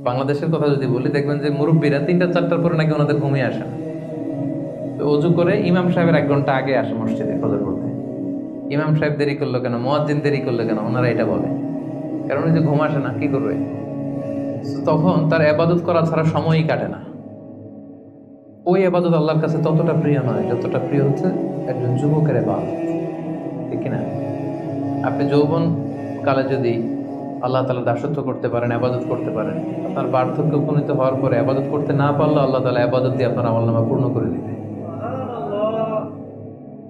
বাংলাদেশের কথা যদি বলি, দেখবেন যে মুরব্বীরা ৩টা-৪টার পরে নাকি ওনাদের ঘুমিয়ে আসে না। তো অজু করে ইমাম সাহেবের 1 ঘন্টা আগে আসে মসজিদে ফজর পড়তে। ইমাম সাহেব দেরি করলো কেন, মুয়াজ্জিন দেরি করলো কেন, ওনারা এটা বলে। কারণ ওই যে ঘুম আসে না, কি করবে? তো তখন তার ইবাদত করা ছাড়া সময়ই কাটে না। ওই ইবাদত আল্লাহর কাছে ততটা প্রিয় নয় যতটা প্রিয় হচ্ছে একজন যুবকের ইবাদত, ঠিক কিনা? আপনি যৌবন কালে যদি আল্লাহ তাআলা দাসত্ব করতে পারেন, ইবাদত করতে পারেন, আপনার বার্ধক্য উপনীত হওয়ার পরে ইবাদত করতে না পারলে আল্লাহ তাআলা ইবাদত দিয়ে আপনার আমলনামা পূর্ণ করে দিবে।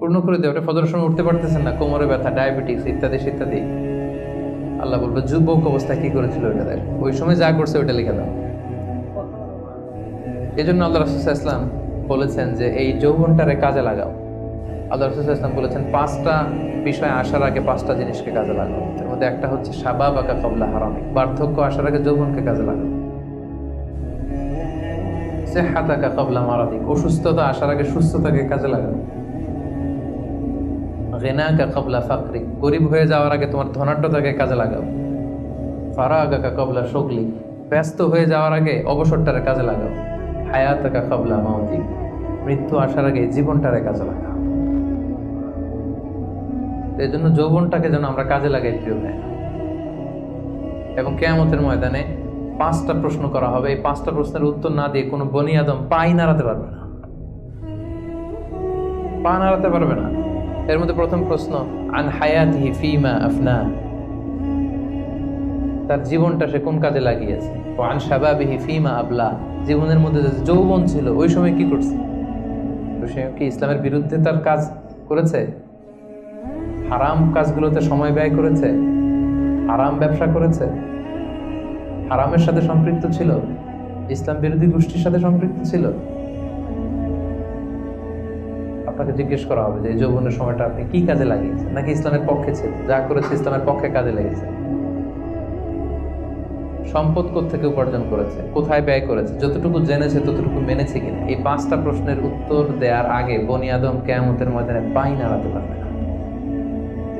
পূর্ণ করে দেবে। আপনি ফজরের সময় উঠতে পারতেছেন না, কোমরে ব্যথা, ডায়াবেটিস ইত্যাদি ইত্যাদি, আল্লাহ বলবে যুবক অবস্থায় কি করেছিল ওইটা দেখ, ওই সময় যা করছে ওইটা লিখে দাও। এই জন্য আল্লাহ রাসূল সাল্লাল্লাহু আলাইহি ওয়াসাল্লাম বলেছেন যে এই যৌবনটারে কাজে লাগাও। আল্লাহ রাসূল সাল্লাল্লাহু আলাইহি ওয়াসাল্লাম বলেছেন 5টা বিষয় আসার আগে 5টা জিনিসকে কাজে লাগাও। তার মধ্যে একটা হচ্ছে শাবাবাকা ক্বাবলা হারামিক, বার্ধক্য আসার আগে যৌবনকে কাজে লাগাও। সিহহাতাকা ক্বাবলা মারাদিক, অসুস্থতা আসার আগে সুস্থতাকে কাজে লাগাও। গিনাকা ক্বাবলা ফাকরিক, গরিব হয়ে যাওয়ার আগে তোমার ধনাঢ্যতাকে কাজে লাগাও। ফারাগাকা ক্বাবলা শুগলিক, ব্যস্ত হয়ে যাওয়ার আগে অবসরটারে কাজে লাগাও। হায়াতাকা ক্বাবলা মাউতিক, মৃত্যু আসার আগে জীবনটারে কাজে লাগাও। এই জন্য যৌবনটাকে যেন আমরা কাজে লাগাই, প্রিয় ভাই। এবং কিয়ামতের ময়দানে 5টা প্রশ্ন করা হবে। এই 5টা প্রশ্নের উত্তর না দিয়ে কোনো বনি আদম পাই নাড়াতে পারবে না, পা নাড়াতে পারবে না। এর মধ্যে প্রথম প্রশ্ন আন হায়াতিহি ফিমা আফনা, তার জীবনটা সে কোন কাজে লাগিয়েছে। ওয়া আন শাবাবিহি ফিমা আবলা, জীবনের মধ্যে যে যৌবন ছিল ওই সময় কি করছে। তো সে কি ইসলামের বিরুদ্ধে তার কাজ করেছে? হারাম কাজগুলোতে সময় ব্যয় করেছে? হারাম ব্যবসা করেছে? হারামের সাথে সম্পৃক্ত ছিল? ইসলাম বিরোধী গোষ্ঠীর সাথে সম্পৃক্ত ছিল? আপনাকে জিজ্ঞেস করা হবে যে এই যৌবনের সময়টা আপনি কি কাজে লাগিয়েছেন, নাকি ইসলামের পক্ষে ছিল, যা করেছে ইসলামের পক্ষে কাজে লেগেছে। সম্পদ কোত্থেকে উপার্জন করেছে, কোথায় ব্যয় করেছে, যতটুকু জেনেছে ততটুকু মেনেছে কিনা। এই 5টা প্রশ্নের উত্তর দেওয়ার আগে বনি আদম কিয়ামতের ময়দানে পাই নাড়াতে পারবে না।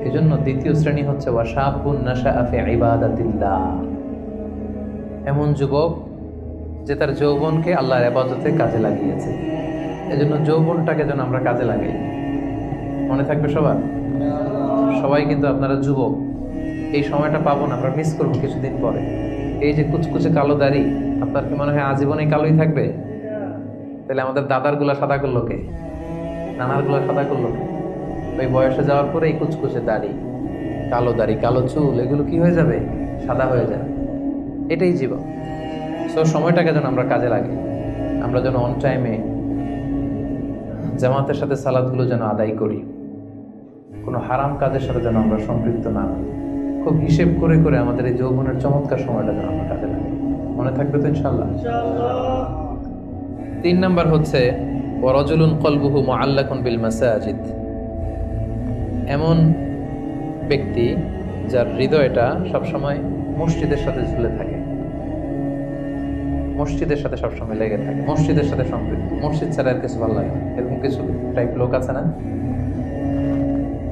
এজন্য দ্বিতীয় শ্রেণী হচ্ছে ওয়াশাবুন নাশাআ ফি ইবাদাতিল্লাহ, এমন যুবক যে তার যৌবনকে আল্লাহর ইবাদতে কাজে লাগিয়েছে। এজন্য যৌবনটাকে যেন আমরা কাজে লাগাই। মনে থাকবে সবার, সবাই কিন্তু আপনারা যুবক, এই সময়টা পাবো না, আমরা মিস করবো কিছুদিন পরে। এই যে কুচকুচে কালো দাড়ি, আপনার কি মনে হয় আজীবনই কালোই থাকবে? তাহলে আমাদের দাদার গুলা সাদা করলো কে, নানার গুলা সাদা করলো কে? ওই বয়সে যাওয়ার পরে এই কুচকুচে দাড়ি, কালো চুল, এগুলো কি হয়ে যাবে? সাদা হয়ে যাবে। এটাই জীবন। সো সময়টাকে যেন আমরা কাজে লাগাই। আমরা যেন অন টাইমে জামাতের সাথে সালাতগুলো যেন আদায় করি, কোনো হারাম কাজের সাথে যেন আমরা সম্পৃক্ত না হই। খুব হিসেব করে করে আমাদের এই যৌবনের চমৎকার সময়টা যেন আমরা কাজে লাগাই। মনে থাকবে তো ইনশাআল্লাহ? 3 নাম্বার হচ্ছে ওয়ারাজুলুন কলবুহু মুআল্লাকুন বিল মাসাজিদ, এমন ব্যক্তি যার হৃদয়টা সবসময় মসজিদের সাথে ঝুলে থাকে, মসজিদের সাথে সবসময় লেগে থাকে, মসজিদের সাথে সম্পৃক্ত। মসজিদ ছাড়া আর কিছু ভালো লাগে না, এরকম কিছু টাইপ লোক আছে না?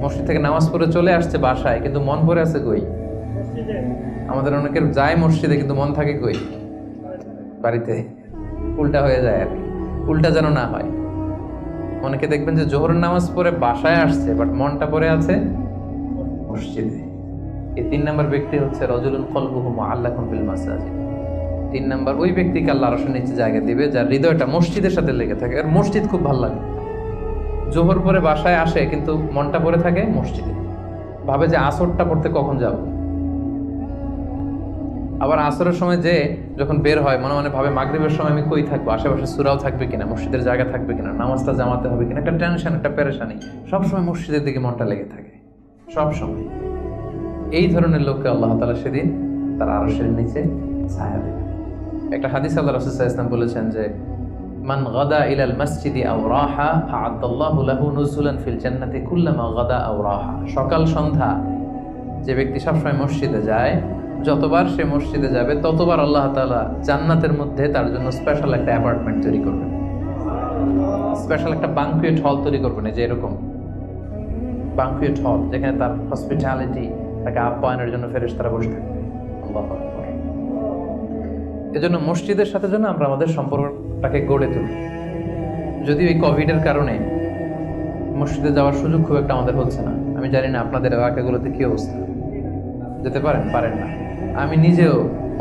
মসজিদ থেকে নামাজ পড়ে চলে আসছে বাসায়, কিন্তু মন পড়ে আছে কই? আমাদের অনেকের যায় মসজিদে কিন্তু মন থাকে কই? বাড়িতে। উল্টা হয়ে যায় আর কি, উল্টা যেন না হয়। অনেকে দেখবেন যে জোহরের নামাজ পড়ে বাসায় আসছে, বাট মনটা পড়ে আছে মসজিদে। এই 3 নাম্বার ব্যক্তি হচ্ছে রাজুলুন কলবুহু মুআল্লাকুন বিল মাসাজিদ। 3 নাম্বার ওই ব্যক্তিকে আল্লাহ আরশের নিচে জায়গা দিবে যার হৃদয়টা মসজিদের সাথে লেগে থাকে। আর মসজিদ খুব ভালো লাগে। জোহর পরে বাসায় আসে কিন্তু মনটা পড়ে থাকে মসজিদে, ভাবে যে আসরটা পড়তে কখন যাব। আবার আসরের সময় যে যখন বের হয় মনে মনে ভাবে মাগরিবের সময় আমি কই থাকবো, আশেপাশে সূরাও থাকবে কিনা, মসজিদের জায়গা থাকবে কিনা, নামাজটা জামাতে হবে কিনা, একটা টেনশন, একটা পেরেশানি। সবসময় মসজিদের দিকে মনটা লেগে থাকে সব সময়। এই ধরনের লোককে আল্লাহ তাআলা সেদিন তার আরশের নিচে ছায়া দেবে। একটা হাদিস আল্লাহ রাসূল সাল্লাল্লাহু আলাইহি ওয়াসাল্লাম বলেছেন যে মান গাদা ইলাল মসজিদি আও রাহা আ'আদাল্লাহু লাহু নুজুলান ফিল জান্নাতি কুল্লামা গাদা আও রাহা। সকাল সন্ধ্যা যে ব্যক্তি সবসময় মসজিদে যায়, যতবার সে মসজিদে যাবে ততবার আল্লাহ তাআলা জান্নাতের মধ্যে তার জন্য স্পেশাল একটা অ্যাপার্টমেন্ট তৈরি করবেন, স্পেশাল একটা বাঙ্কুয়েট হল তৈরি করবেন। যে এরকম বাঙ্কুয়েট হল যেখানে তার হসপিটালিটি, তাকে আপ্যায়নের জন্য ফেরেশতারা বসে থাকবে। আল্লাহু আকবার। এজন্য মসজিদের সাথে যেন আমরা আমাদের সম্পর্কটাকে গড়ে তুলি। যদিও এই কোভিডের কারণে মসজিদে যাওয়ার সুযোগ খুব একটা আমাদের হচ্ছে না। আমি জানি না আপনাদের এলাকাগুলোতে কি অবস্থা, যেতে পারেন না। আমি নিজেও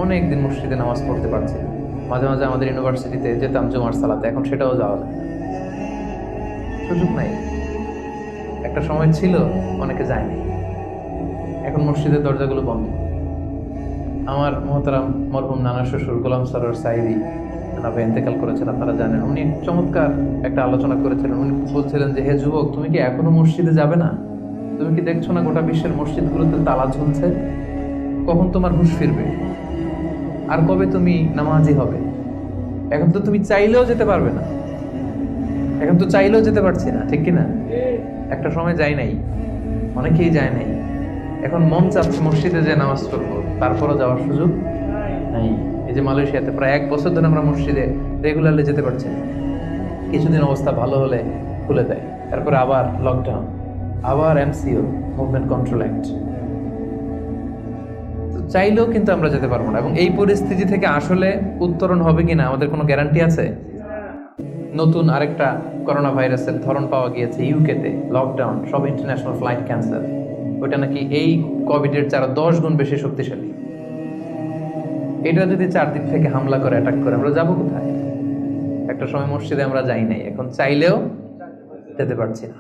অনেক দিন মসজিদে নামাজ পড়তে পারছি না। মাঝে মাঝে আমাদের ইউনিভার্সিটিতে যেতাম জুমার সালাতে, এখন সেটাও যাওয়া যায় না, সুযোগ নাই। একটা সময় ছিল অনেকে যায়নি, এখন মসজিদের দরজাগুলো বন্ধ। আমার মহতারাম মরহুম নানা শ্বশুর গোলাম সরোয়ার সাইদি নাবে ইন্তেকাল করেছেন, আপনারা জানেন। উনি চমৎকার একটা আলোচনা করেছিলেন। উনি বলছিলেন যে, হে যুবক, তুমি কি এখনো মসজিদে যাবে না? তুমি কি দেখছো না গোটা বিশ্বের মসজিদগুলোতে তালা ঝুলছে? কখন তোমার হুঁশ ফিরবে? আর কবে তুমি নামাজি হবে? এখন তো তুমি চাইলেও যেতে পারবে না, এখন তো চাইলেও যেতে পারছি না, ঠিক কিনা? একটা সময় যাই নাই, অনেকেই যায় নাই। এখন মন চাচ্ছে মসজিদে যে নামাজ পড়বো, তারপরও যাওয়ার সুযোগ নাই। এই যে মালয়েশিয়াতে প্রায় 1 বছর ধরে আমরা মসজিদে রেগুলারলি যেতে পারছি না। কিছুদিন অবস্থা ভালো হলে খুলে দেয়, তারপরে আবার লকডাউন, আবার MCO, মুভমেন্ট কন্ট্রোল অ্যাক্ট। চাইলেও কিন্তু আমরা যেতে পারবো না। এবং এই পরিস্থিতি থেকে আসলে উত্তরণ হবে কিনা আমাদের কোনো গ্যারান্টি আছে? নতুন আরেকটা করোনা ভাইরাসের ধরন পাওয়া গিয়েছে ইউকেতে, লকডাউন, সব ইন্টারন্যাশনাল ফ্লাইট ক্যান্সেল। ওইটা নাকি এই কোভিডের 10 গুণ বেশি শক্তিশালী। এটা যদি চারদিক থেকে হামলা করে, অ্যাটাক করে, আমরা যাবো কোথায়? একটা সময় মসজিদে আমরা যাই নাই, এখন চাইলেও যেতে পারছি না।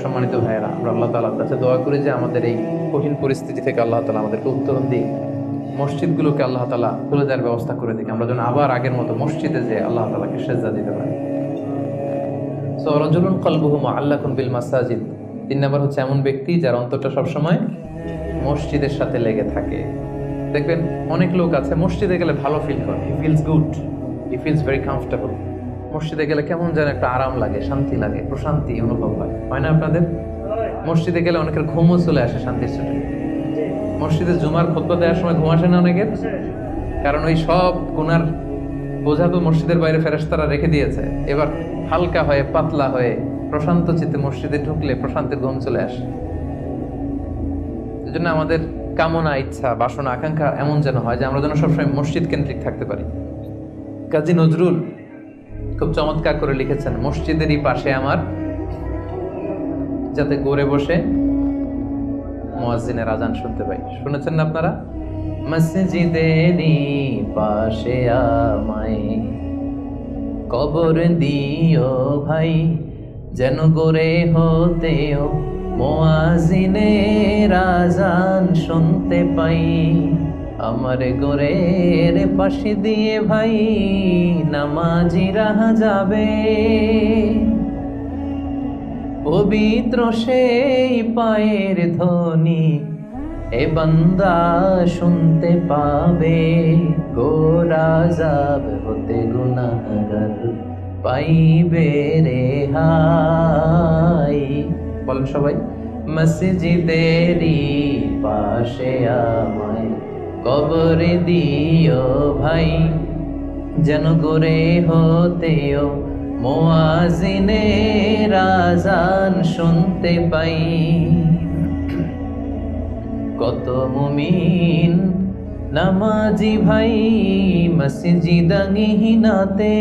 সম্মানিত ভাইয়েরা, আমরা আল্লাহ তাআলার কাছে দোয়া করি যে আমাদের এই কঠিন পরিস্থিতি থেকে আল্লাহ তাআলা আমাদেরকে উত্তরণ দিক, মসজিদগুলোকে আল্লাহ তাআলা খুলে দেওয়ার ব্যবস্থা করে দিক, আমরা যেন আবার আগের মতো মসজিদে যে আল্লাহ তাআলাকে সেজদা দিতে পারি। সো রাজুলুন কলবুহু মুআল্লাকুন বিল মাসাজিদ। 3 নাম্বার হচ্ছে এমন ব্যক্তি যার অন্তরটা সবসময় মসজিদের সাথে লেগে থাকে। দেখবেন অনেক লোক আছে মসজিদে গেলে ভালো ফিল করে, he feels good, he feels very comfortable. মসজিদে গেলে কেমন যেন একটা আরাম লাগে, শান্তি লাগে, প্রশান্তি অনুভব হয়, হয় না আপনাদের? মসজিদে গেলে অনেকের ঘুমও চলে আসে শান্তির সাথে। মসজিদে জুমার খুতবা দেওয়ার সময় ঘুম আসে না অনেকের? কারণ ওই সব গুনার বোঝা তো মসজিদের বাইরে ফেরেশতারা রেখে দিয়েছে। এবার হালকা হয়ে, পাতলা হয়ে, প্রশান্ত চিত্তে মসজিদে ঢুকলে প্রশান্তির ঘুম চলে আসে। এই জন্য আমাদের কামনা, ইচ্ছা, বাসনা, আকাঙ্ক্ষা এমন যেন হয় যে আমরা যেন সবসময় মসজিদ কেন্দ্রিক থাকতে পারি। কাজী নজরুল খুব চমৎকার করে লিখেছেন, মসজিদেরই পাশে আমার, যাতে গড়ে বসে মুয়াজ্জিনের আজান শুনতে পাই। শুনেছেন না আপনারা? মসজিদেরই পাশে আমায় কবর দিও ভাই, যেন গড়ে হতেও মুয়াজ্জিনের আজান শুনতে পাই। আমার গোরের পাশে দিয়ে ভাই নামাজিরা যাবে, পবিত্র সেই পায়ের ধ্বনি এ বান্দা শুনতে পাবে। গোরাজাব হতে গুনাহগার পাইবে রেহাই। বলেন সবাই, মসজিদেরই পাশে আমায় কবর দিও ভাই, যেন গড়ে হতেও মুয়াজ্জিনের আজান শুনতে পাই। কত মুমিন নামাজি ভাই মসজিদাঙ্গিনাতে,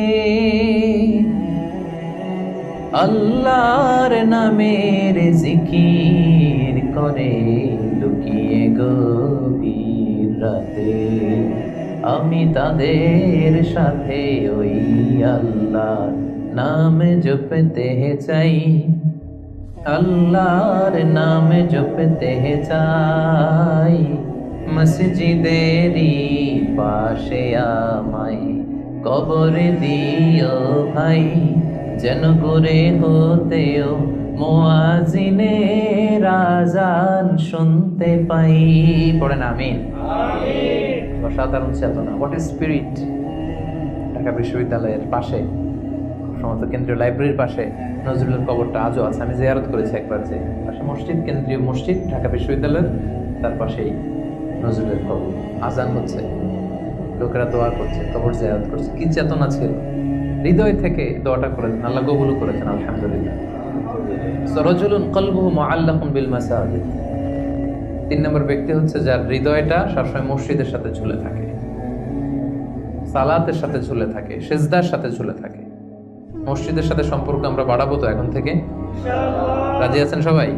আল্লাহর নামের জিকির করে লুকিয়ে গভীর রাতে। আমি তাদের সাথে ওই আল্লাহ নাম জপতে চাই, আল্লাহর নাম জপতে চাই। মসজিদেরই পাশে আমায় কবর দিও ভাই, যেন করে হতেও মুয়াজ্জিনের আজান শুনতে পাই। পড়েন আমিন। অসাধারণ চেতনা, হোয়াট ইজ স্পিরিট। ঢাকা বিশ্ববিদ্যালয়ের পাশে, সমস্ত কেন্দ্রীয় লাইব্রেরির পাশে নজরুলের কবরটা আজও আছে। আমি জিয়ারত করেছি একবার, যে পাশে মসজিদ, কেন্দ্রীয় মসজিদ ঢাকা বিশ্ববিদ্যালয়ের, তার পাশেই নজরুলের কবর। আজান হচ্ছে, লোকেরা দোয়া করছে, কবর জিয়ারত করছে। কি চেতনা ছিল! হৃদয় থেকে দোয়াটা করেছেন, আল্লাহ কবুল করেছেন, আলহামদুলিল্লাহ। রাজুলুন কলবুহু মুআল্লাকুন বিল মাসাজিদ। 3 নম্বর ব্যক্তি হচ্ছে যার হৃদয়টা সবসময় মসজিদের সাথে ঝুলে থাকে। সালাতের সাথে ঝুলে থাকে, সেজদার সাথে ঝুলে থাকে। মসজিদের সাথে সম্পর্ক আমরা বাড়াবো তো এখন থেকে? রাজি আছেন সবাই?